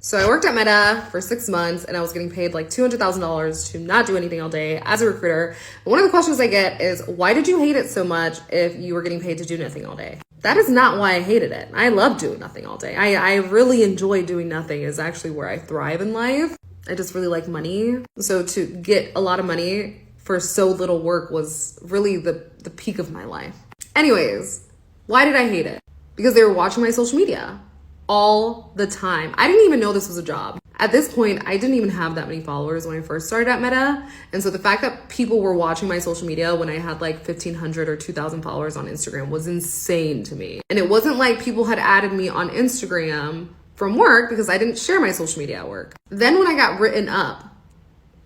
So I worked at Meta for 6 months and I was getting paid like $200,000 to not do anything all day as a recruiter. One of the questions I get is, why did you hate it so much if you were getting paid to do nothing all day? That is not why I hated it. I love doing nothing all day. I really enjoy doing nothing. Is actually where I thrive in life. I just really like money. So to get a lot of money for so little work was really the peak of my life. Anyways, why did I hate it? Because they were watching my social media all the time. I didn't even know this was a job. At this point, I didn't even have that many followers when I first started at Meta. And so the fact that people were watching my social media when I had like 1,500 or 2,000 followers on Instagram was insane to me. And it wasn't like people had added me on Instagram from work because I didn't share my social media at work. Then when I got written up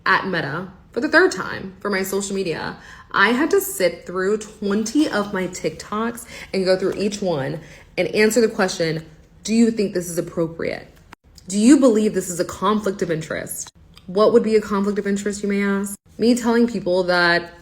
at Meta for the third time for my social media, I had to sit through 20 of my TikToks and go through each one and answer the question, do you think this is appropriate? Do you believe this is a conflict of interest? What would be a conflict of interest, you may ask? Me telling people that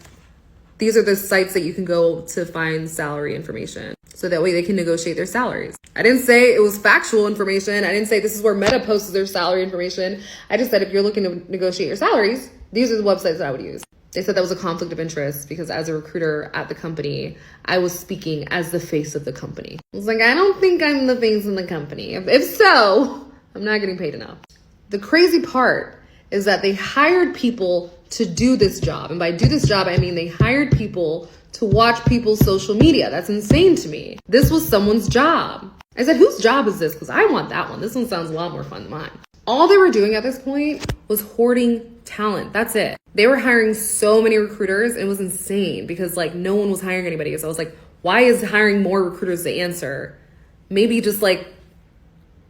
these are the sites that you can go to find salary information, so that way they can negotiate their salaries. I didn't say it was factual information. I didn't say this is where Meta posts their salary information. I just said if you're looking to negotiate your salaries, these are the websites that I would use. They said that was a conflict of interest because as a recruiter at the company, I was speaking as the face of the company. I was like, I don't think I'm the face of the company. If so, I'm not getting paid enough. The crazy part is that they hired people to do this job. And by do this job, I mean they hired people to watch people's social media. That's insane to me. This was someone's job. I said, whose job is this? Because I want that one. This one sounds a lot more fun than mine. All they were doing at this point was hoarding talent. That's it. They were hiring so many recruiters. It was insane because like no one was hiring anybody. So I was like, why is hiring more recruiters the answer? Maybe just like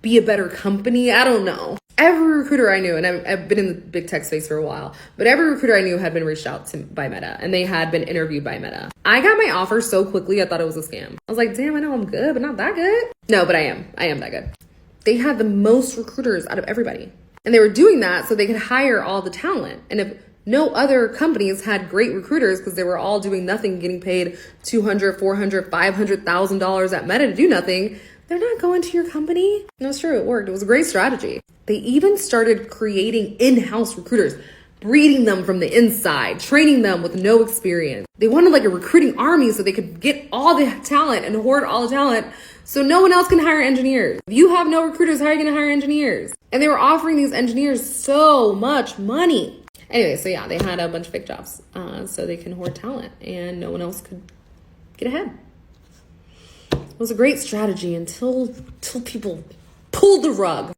be a better company. I don't know. Every recruiter I knew, and I've been in the big tech space for a while, but every recruiter I knew had been reached out to by Meta and they had been interviewed by Meta. I got my offer so quickly, I thought it was a scam. I was like, damn, I know I'm good, but not that good. No, but I am that good. They had the most recruiters out of everybody. And they were doing that so they could hire all the talent. And if no other companies had great recruiters because they were all doing nothing, getting paid $200,000, $400,000, $500,000 at Meta to do nothing, they're not going to your company. No, it's true, it worked. It was a great strategy. They even started creating in-house recruiters, breeding them from the inside, training them with no experience. They wanted like a recruiting army so they could get all the talent and hoard all the talent so no one else can hire engineers. If you have no recruiters, how are you going to hire engineers? And they were offering these engineers so much money. Anyway, so yeah, they had a bunch of fake jobs so they can hoard talent and no one else could get ahead. It was a great strategy until people pulled the rug.